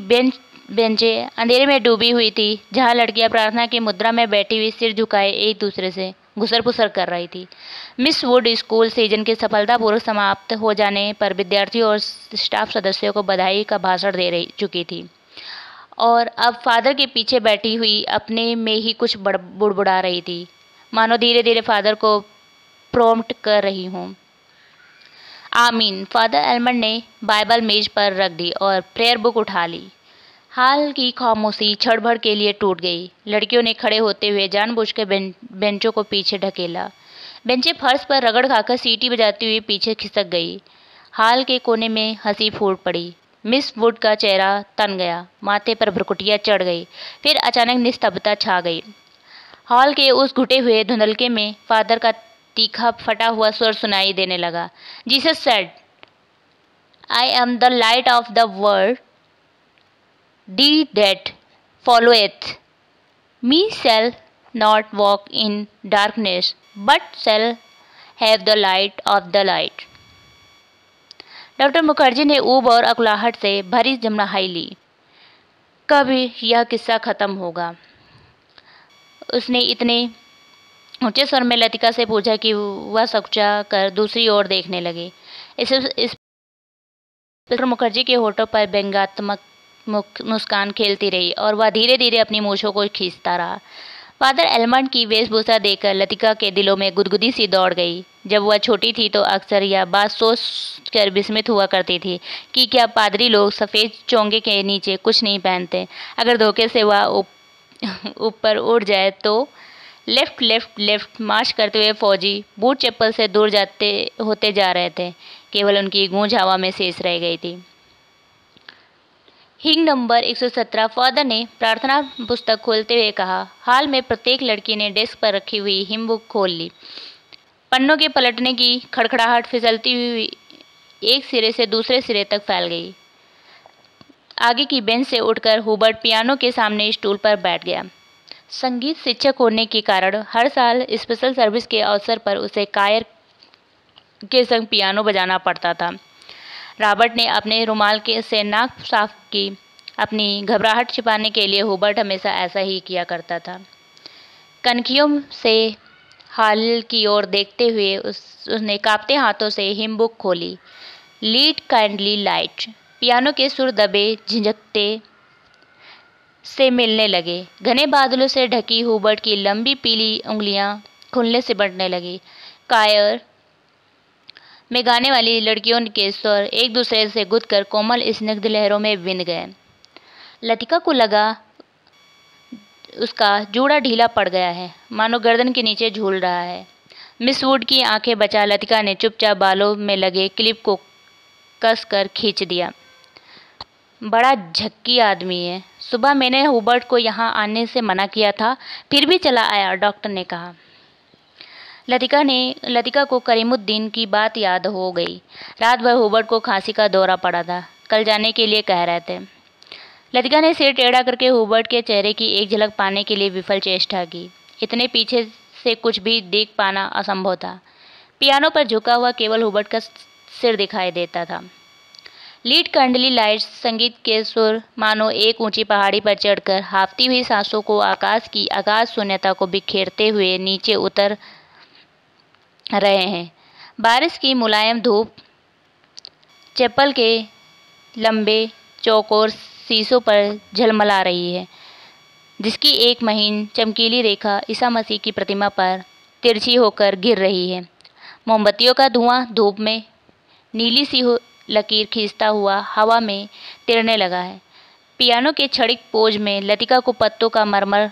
बेंचें अंधेरे में डूबी हुई थी, जहां लड़कियां प्रार्थना की मुद्रा में बैठी हुई सिर झुकाए एक दूसरे से घुसर पुसर कर रही थी। मिस वुड स्कूल सीजन के सफलतापूर्वक समाप्त हो जाने पर विद्यार्थियों और स्टाफ सदस्यों को बधाई का भाषण दे चुकी थी और अब फादर के पीछे बैठी हुई अपने में ही कुछ बुड़बुड़ा रही थी, मानो धीरे धीरे फादर को प्रॉम्प्ट कर रही हूँ। आमीन। फादर एलमंड ने बाइबल मेज पर रख दी और प्रेयर बुक उठा ली। हाल की खामोशी क्षण भर के लिए टूट गई। लड़कियों ने खड़े होते हुए जानबूझकर बेंचों को पीछे ढकेला। बेंचें फर्श पर रगड़ खाकर सीटी बजाती हुई पीछे खिसक गई। हाल के कोने में हंसी फूट पड़ी। मिस वुड का चेहरा तन गया, माथे पर भ्रुकुटियां चढ़ गई, फिर अचानक निस्तब्धता छा गई। हॉल के उस घुटे हुए धुंधलके में फादर का तीखा फटा हुआ स्वर सुनाई देने लगा। Jesus said, I am the light of the world, They that followeth me shall not walk in darkness, but shall have the light of the light. Doctor Mukherjee ने ऊब और अकुलाहट से भरी जमनाहाई ली। कब यह किस्सा खत्म होगा? उसने इतने ऊंचे स्वर में लतिका से पूछा कि वह सकुचा कर दूसरी ओर देखने लगी। इस डॉक्टर मुखर्जी के होठों पर व्यंग्यात्मक मुस्कान खेलती रही और वह धीरे धीरे अपनी मूछों को खींचता रहा। फादर एलमंड की वेशभूषा देखकर लतिका के दिलों में गुदगुदी सी दौड़ गई। जब वह छोटी थी तो अक्सर यह बात सोच कर विस्मित हुआ करती थी कि क्या पादरी लोग सफ़ेद चोंगे के नीचे कुछ नहीं पहनते। अगर धोखे से वह ऊपर उड़ जाए तो लेफ्ट लेफ्ट लेफ्ट मार्च करते हुए फौजी बूट चप्पल से दूर जाते होते जा रहे थे। केवल उनकी गूंज हवा में शेष रह गई थी। हिंग नंबर 117। फादर ने प्रार्थना पुस्तक खोलते हुए कहा। हाल में प्रत्येक लड़की ने डेस्क पर रखी हुई हिम बुक खोल ली। पन्नों के पलटने की खड़खड़ाहट फिसलती हुई एक सिरे से दूसरे सिरे तक फैल गई। आगे की बेंच से उठकर हुबर्ट पियानो के सामने स्टूल पर बैठ गया। संगीत शिक्षक होने के कारण हर साल स्पेशल सर्विस के अवसर पर उसे कायर के संग पियानो बजाना पड़ता था। रॉबर्ट ने अपने रुमाल से नाक साफ की। अपनी घबराहट छिपाने के लिए हुबर्ट हमेशा ऐसा ही किया करता था। कनखियों से हाल की ओर देखते हुए उसने कांपते हाथों से हिम बुक खोली। Lead kindly light. पियानो के सुर दबे झिझकते से मिलने लगे। घने बादलों से ढकी हुबर्ट की लंबी पीली उंगलियां खुलने से बढ़ने लगी। कायर में गाने वाली लड़कियों के स्वर एक दूसरे से गुदकर कोमल स्निग्ध लहरों में बिंद गए। लतिका को लगा उसका जूड़ा ढीला पड़ गया है, मानो गर्दन के नीचे झूल रहा है। मिस वुड की आंखें बचा लतिका ने चुपचाप बालों में लगे क्लिप को कस कर खींच दिया। बड़ा झक्की आदमी है। सुबह मैंने हुबर्ट को यहाँ आने से मना किया था, फिर भी चला आया, डॉक्टर ने कहा। लतिका को करीमुद्दीन की बात याद हो गई। रात भर हुबर्ट को खांसी का दौरा पड़ा था, कल जाने के लिए कह रहे थे। लतिका ने सिर टेढ़ा करके हुबर्ट के चेहरे की एक झलक पाने के लिए विफल चेष्टा की। इतने पीछे से कुछ भी देख पाना असंभव था। पियानो पर झुका हुआ केवल हुबर्ट का सिर दिखाई देता था। लीड कैंडली लाइट्स संगीत के सुर मानो एक ऊंची पहाड़ी पर चढ़कर हाफती हुई सांसों को आकाश की अगाध शून्यता को बिखेरते हुए नीचे उतर रहे हैं। बारिश की मुलायम धूप चैपल के लंबे चौकोर शीशों पर झलमला रही है, जिसकी एक महीन चमकीली रेखा ईसा मसीह की प्रतिमा पर तिरछी होकर गिर रही है। मोमबत्तियों का धुआं धूप में नीली सी लकीर खींचता हुआ हवा में तिरने लगा है। पियानो के क्षणिक पोज में लतिका को पत्तों का मरमर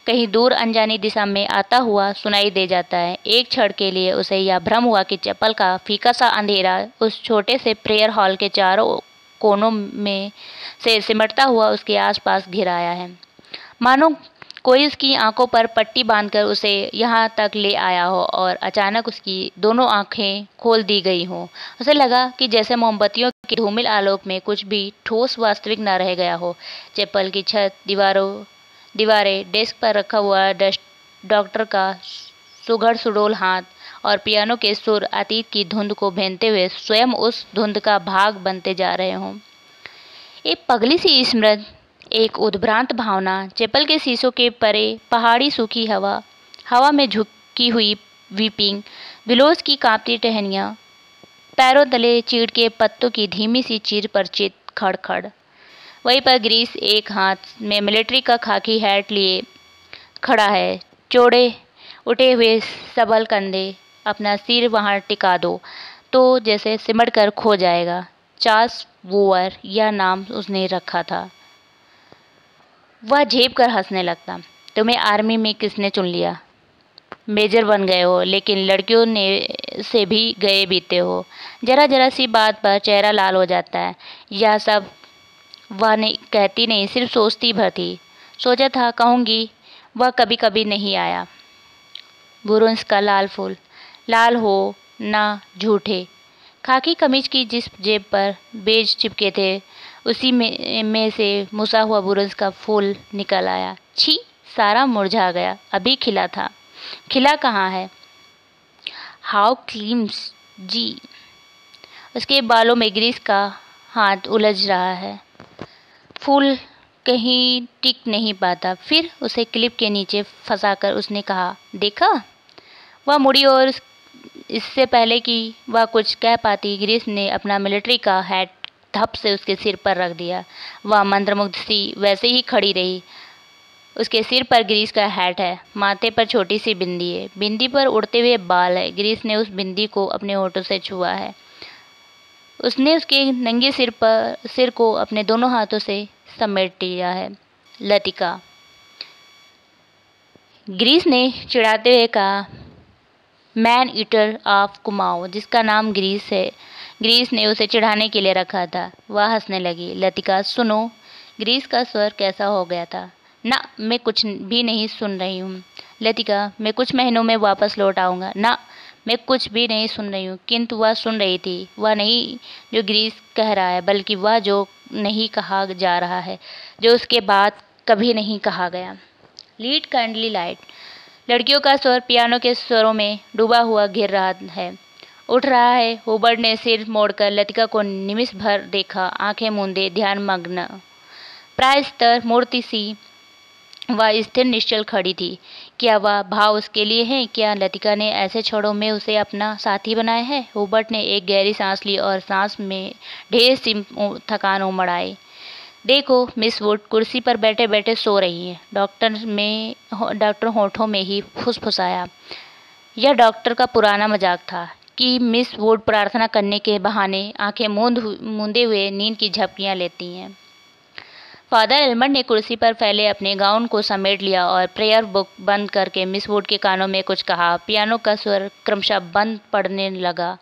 कहीं दूर अनजानी दिशा में आता हुआ सुनाई दे जाता है। एक क्षण के लिए उसे यह भ्रम हुआ कि चैपल का फीका सा अंधेरा उस छोटे से प्रेयर हॉल के चारों कोनों में से सिमटता हुआ उसके आसपास घिर आया है, मानो कोई उसकी आंखों पर पट्टी बांधकर उसे यहाँ तक ले आया हो और अचानक उसकी दोनों आंखें खोल दी गई हों। उसे लगा कि जैसे मोमबत्तियों के धूमिल आलोक में कुछ भी ठोस वास्तविक न रह गया हो। चैपल की छत, दीवारें, डेस्क पर रखा हुआ डॉक्टर का सुघड़ सुडौल हाथ और पियानो के सुर अतीत की धुंध को भेनते हुए स्वयं उस धुंध का भाग बनते जा रहे हों। एक पगली सी स्मृति, एक उद्भ्रांत भावना, चैपल के शीशों के परे पहाड़ी सूखी हवा में झुकी हुई वीपिंग विलोज की कांपती टहनियाँ, पैरों तले चीड़ के पत्तों की धीमी सी चीर परिचित खड़खड़। वहीं पर ग्रीस एक हाथ में मिलिट्री का खाकी हैट लिए खड़ा है, चौड़े उठे हुए सबल कंधे। अपना सिर वहाँ टिका दो तो जैसे सिमट कर खो जाएगा। चार्ल्स वूअर यह नाम उसने रखा था। वह झेप कर हंसने लगता। तुम्हें आर्मी में किसने चुन लिया? मेजर बन गए हो, लेकिन लड़कियों ने से भी गए बीते हो। जरा जरा सी बात पर चेहरा लाल हो जाता है। यह सब वह नहीं कहती, नहीं सिर्फ सोचती भर थी। सोचा था कहूँगी, वह कभी कभी नहीं आया। बुरुंस का लाल फूल, लाल हो ना झूठे। खाकी कमीज की जिस जेब पर बेज चिपके थे उसी में से मुसा हुआ बुरुंस का फूल निकल आया। छी, सारा मुरझा गया। अभी खिला था। खिला कहाँ है? हाउ क्लीम्स जी। उसके बालों में ग्रीस का हाथ उलझ रहा है। फूल कहीं टिक नहीं पाता। फिर उसे क्लिप के नीचे फंसाकर उसने कहा, देखा? वह मुड़ी और इससे पहले कि वह कुछ कह पाती, ग्रीस ने अपना मिलिट्री का हैट धप से उसके सिर पर रख दिया। वह मंत्रमुग्ध सी वैसे ही खड़ी रही। उसके सिर पर ग्रीस का हैट है, माथे पर छोटी सी बिंदी है, बिंदी पर उड़ते हुए बाल है। ग्रीस ने उस बिंदी को अपने होठों से छुआ है। उसने उसके नंगे सिर को अपने दोनों हाथों से समेट लिया है। लतिका, ग्रीस ने चिढ़ाते हुए कहा, मैन ईटर ऑफ कुमाऊं, जिसका नाम ग्रीस है, ग्रीस ने उसे चिढ़ाने के लिए रखा था। वह हंसने लगी। लतिका, सुनो। ग्रीस का स्वर कैसा हो गया था। ना, मैं कुछ भी नहीं सुन रही हूँ। लतिका, मैं कुछ महीनों में वापस लौट आऊँगा। ना, मैं कुछ भी नहीं सुन रही हूँ। किंतु वह सुन रही थी। वह नहीं जो ग्रीस कह रहा है, बल्कि वह जो नहीं कहा जा रहा है, जो उसके बाद कभी नहीं कहा गया। Lead kindly light. लड़कियों का स्वर पियानो के स्वरों में डूबा हुआ घिर रहा है, उठ रहा है। हुबर्ट ने सिर मोड़कर लतिका को निमिष भर देखा, आंखें मूंदे, ध्यान मग्न। प्रायस्तर मूर्ति सी वह स्थिर निश्चल खड़ी थी। क्या वह भाव उसके लिए है? क्या लतिका ने ऐसे क्षणों में उसे अपना साथी बनाया है? हुबर्ट ने एक गहरी सांस ली और सांस में ढेर सी थकान उमड़ आई। देखो, मिस वुड कुर्सी पर बैठे बैठे सो रही हैं। डॉक्टर होठों में ही फुसफुसाया। यह डॉक्टर का पुराना मजाक था कि मिस वुड प्रार्थना करने के बहाने आंखें मूंदे हुए नींद की झपकियां लेती हैं। फादर एल्मंड ने कुर्सी पर फैले अपने गाउन को समेट लिया और प्रेयर बुक बंद करके मिस वुड के कानों में कुछ कहा। पियानो का स्वर क्रमशः बंद पड़ने लगा।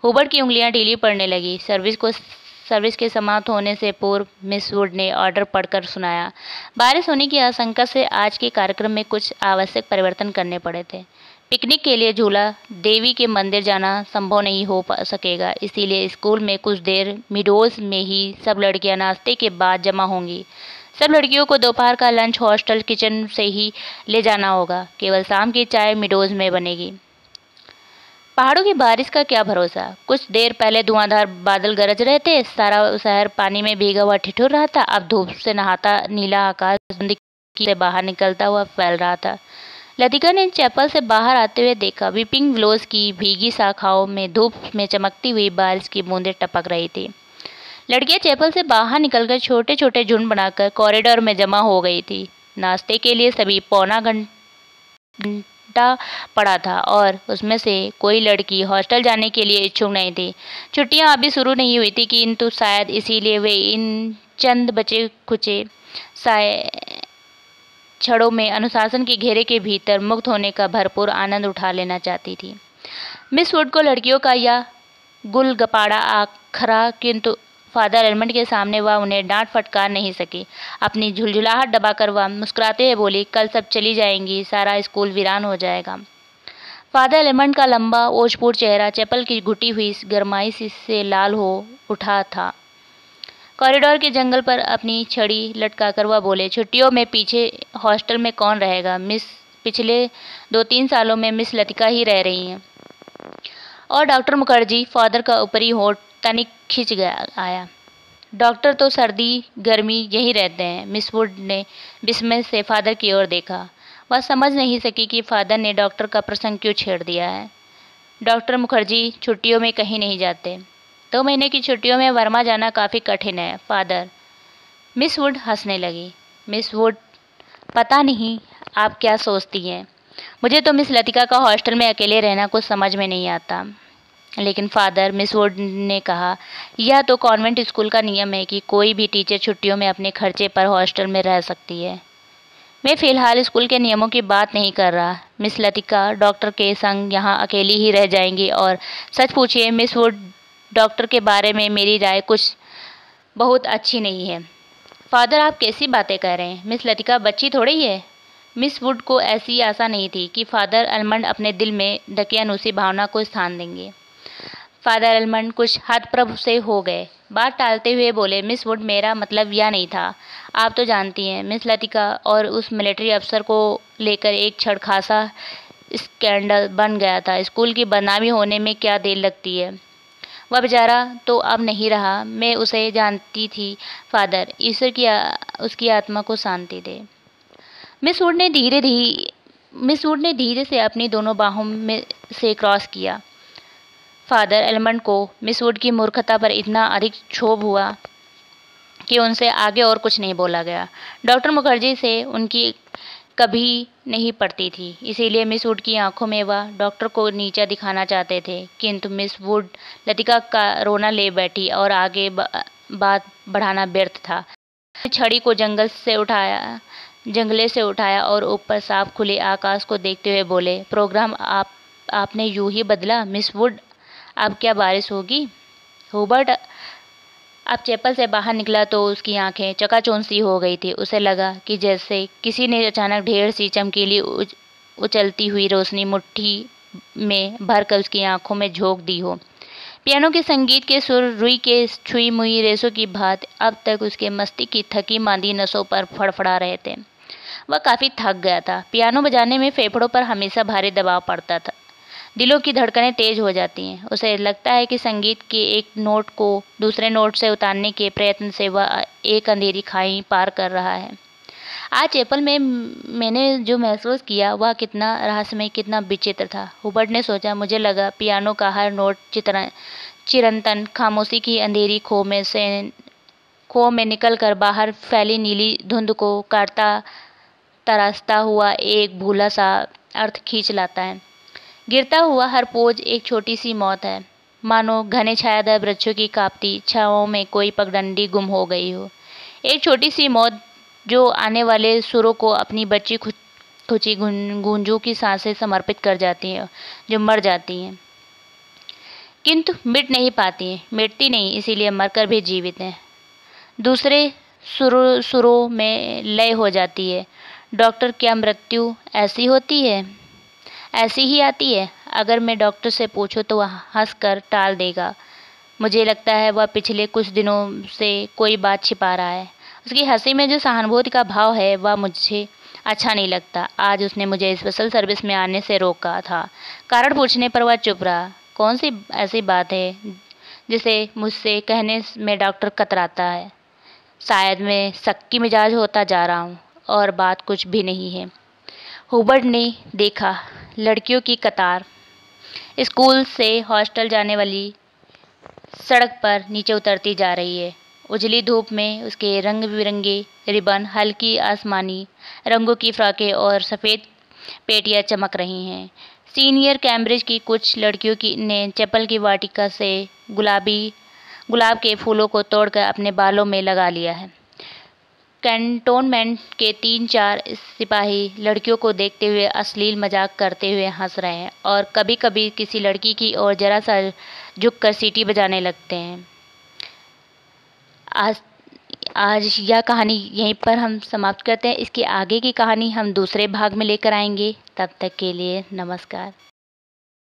हुबर्ट की उंगलियां ढीली पड़ने लगी। सर्विस के समाप्त होने से पूर्व मिस वुड ने ऑर्डर पढ़कर सुनाया। बारिश होने की आशंका से आज के कार्यक्रम में कुछ आवश्यक परिवर्तन करने पड़े थे। पिकनिक के लिए झूला देवी के मंदिर जाना संभव नहीं हो सकेगा, इसीलिए स्कूल में कुछ देर मिडोज में ही सब लड़कियां नाश्ते के बाद जमा होंगी। सब लड़कियों को दोपहर का लंच हॉस्टल किचन से ही ले जाना होगा। केवल शाम की चाय मिडोज में बनेगी। पहाड़ों की बारिश का क्या भरोसा। कुछ देर पहले धुआंधार बादल गरज रहे थे। सारा शहर पानी में भीगा हुआ ठिठुर रहा था। अब धूप से नहाता नीला आकाश धुंध से बाहर निकलता हुआ फैल रहा था। लतिका ने चैपल से बाहर आते हुए देखा। वीपिंग विलोज की भीगी शाखाओं में धूप में चमकती हुई बारिश की बूंदें टपक रही थी। लड़कियां चैपल से बाहर निकलकर छोटे छोटे झुंड बनाकर कॉरिडोर में जमा हो गई थी। नाश्ते के लिए सभी पौना घंटा पड़ा था और उसमें से कोई लड़की हॉस्टल जाने के लिए इच्छुक नहीं थी। छुट्टियां अभी शुरू नहीं हुई थी, किंतु शायद इसीलिए वे इन चंद बचे खुचे क्षणों में अनुशासन के घेरे के भीतर मुक्त होने का भरपूर आनंद उठा लेना चाहती थी। मिस वुड को लड़कियों का यह गुलगपाड़ा आखरा किंतु फादर एलमंड के सामने वह उन्हें डांट फटकार नहीं सकी। अपनी झुलझुलाहट दबाकर वह मुस्कुराते हुए बोली, कल सब चली जाएंगी, सारा स्कूल वीरान हो जाएगा। फादर एलमंड का लंबा ओजपूर्ण चेहरा चैपल की घुटी हुई गरमाई से लाल हो उठा था। कॉरिडोर के जंगल पर अपनी छड़ी लटकाकर वह बोले, छुट्टियों में पीछे हॉस्टल में कौन रहेगा मिस? पिछले 2-3 सालों में मिस लतिका ही रह रही हैं। और डॉक्टर मुखर्जी, फादर का ऊपरी होंठ तनिक खिंच गया आया। डॉक्टर तो सर्दी गर्मी यहीं रहते हैं। मिस वुड ने विस्मय से फादर की ओर देखा। वह समझ नहीं सकी कि फादर ने डॉक्टर का प्रसंग क्यों छेड़ दिया है। डॉक्टर मुखर्जी छुट्टियों में कहीं नहीं जाते। 2 महीने की छुट्टियों में वर्मा जाना काफ़ी कठिन है फादर। मिस वुड हंसने लगी। मिस वुड, पता नहीं आप क्या सोचती हैं, मुझे तो मिस लतिका का हॉस्टल में अकेले रहना कुछ समझ में नहीं आता। लेकिन फादर, मिस वुड ने कहा, यह तो कॉन्वेंट स्कूल का नियम है कि कोई भी टीचर छुट्टियों में अपने खर्चे पर हॉस्टल में रह सकती है। मैं फ़िलहाल स्कूल के नियमों की बात नहीं कर रहा। मिस लतिका डॉक्टर के संग यहाँ अकेली ही रह जाएंगी और सच पूछिए मिस वुड, डॉक्टर के बारे में मेरी राय कुछ बहुत अच्छी नहीं है। फादर, आप कैसी बातें कह रहे हैं? मिस लतिका बच्ची थोड़ी है। मिस वुड को ऐसी आशा नहीं थी कि फादर एलमंड अपने दिल में दकियानूसी भावना को स्थान देंगे। फादर एलमंड कुछ हतप्रभ से हो गए। बात टालते हुए बोले, मिस वुड, मेरा मतलब यह नहीं था। आप तो जानती हैं मिस लतिका और उस मिलिट्री अफसर को लेकर एक क्षण खासा स्कैंडल बन गया था। स्कूल की बदनामी होने में क्या देर लगती है। वह बेचारा तो अब नहीं रहा। मैं उसे जानती थी फादर, ईश्वर की उसकी आत्मा को शांति दे। मिस वुड ने धीरे से अपनी दोनों बाहों में से क्रॉस किया। फादर एलमंड को मिस वुड की मूर्खता पर इतना अधिक क्षोभ हुआ कि उनसे आगे और कुछ नहीं बोला गया। डॉक्टर मुखर्जी से उनकी कभी नहीं पड़ती थी, इसीलिए मिस वुड की आंखों में वह डॉक्टर को नीचा दिखाना चाहते थे। किंतु मिस वुड लतिका का रोना ले बैठी और आगे बात बढ़ाना व्यर्थ था। छड़ी को जंगले से उठाया और ऊपर साफ खुले आकाश को देखते हुए बोले, प्रोग्राम आपने यूं ही बदला मिस वुड। अब क्या बारिश होगी? हुबर्ट अब चैपल से बाहर निकला तो उसकी आंखें चकाचौंध सी हो गई थी। उसे लगा कि जैसे किसी ने अचानक ढेर सी चमकीली उछलती हुई रोशनी मुट्ठी में भरकर उसकी आंखों में झोंक दी हो। पियानो के संगीत के सुर रुई के छुई मुई रेशों की भांति अब तक उसके मस्तिष्क की थकी मांदी नसों पर फड़फड़ा रहे थे। वह काफ़ी थक गया था। पियानो बजाने में फेफड़ों पर हमेशा भारी दबाव पड़ता था। दिलों की धड़कनें तेज हो जाती हैं। उसे लगता है कि संगीत के एक नोट को दूसरे नोट से उतारने के प्रयत्न से वह एक अंधेरी खाई पार कर रहा है। आज चैपल में मैंने जो महसूस किया वह कितना रहस्यमय, कितना विचित्र था। हुबर्ट ने सोचा। मुझे लगा पियानो का हर नोट चिरंतन खामोशी की अंधेरी खो में निकल कर बाहर फैली नीली धुंध को काटता तराशता हुआ एक भूला सा अर्थ खींच लाता है। गिरता हुआ हर पोज एक छोटी सी मौत है, मानो घने छायादार वृक्षों की कांपती छाओं में कोई पगडंडी गुम हो गई हो। एक छोटी सी मौत जो आने वाले सुरों को अपनी बच्ची खुची गूंजों की सांसें समर्पित कर जाती हैं, जो मर जाती हैं किंतु मिट नहीं पाती हैं, मिटती नहीं, इसीलिए मरकर भी जीवित हैं, दूसरे सुरों में लय हो जाती है। डॉक्टर, क्या मृत्यु ऐसी होती है? ऐसी ही आती है? अगर मैं डॉक्टर से पूछूं तो वह हंसकर टाल देगा। मुझे लगता है वह पिछले कुछ दिनों से कोई बात छिपा रहा है। उसकी हंसी में जो सहानुभूति का भाव है वह मुझे अच्छा नहीं लगता। आज उसने मुझे स्पेशल सर्विस में आने से रोका था। कारण पूछने पर वह चुप रहा। कौन सी ऐसी बात है जिसे मुझसे कहने में डॉक्टर कतराता है? शायद मैं सक्की मिजाज होता जा रहा हूँ और बात कुछ भी नहीं है। हुबर्ट ने देखा। लड़कियों की कतार स्कूल से हॉस्टल जाने वाली सड़क पर नीचे उतरती जा रही है। उजली धूप में उसके रंग बिरंगे रिबन, हल्की आसमानी रंगों की फ्रॉकें और सफ़ेद पेटियां चमक रही हैं। सीनियर कैम्ब्रिज की कुछ लड़कियों ने चैपल की वाटिका से गुलाब के फूलों को तोड़कर अपने बालों में लगा लिया है। कैंटोनमेंट के 3-4 सिपाही लड़कियों को देखते हुए अश्लील मजाक करते हुए हंस रहे हैं और कभी कभी किसी लड़की की ओर जरा सा झुककर सीटी बजाने लगते हैं। आज आज यह कहानी यहीं पर हम समाप्त करते हैं। इसकी आगे की कहानी हम दूसरे भाग में लेकर आएंगे। तब तक के लिए नमस्कार।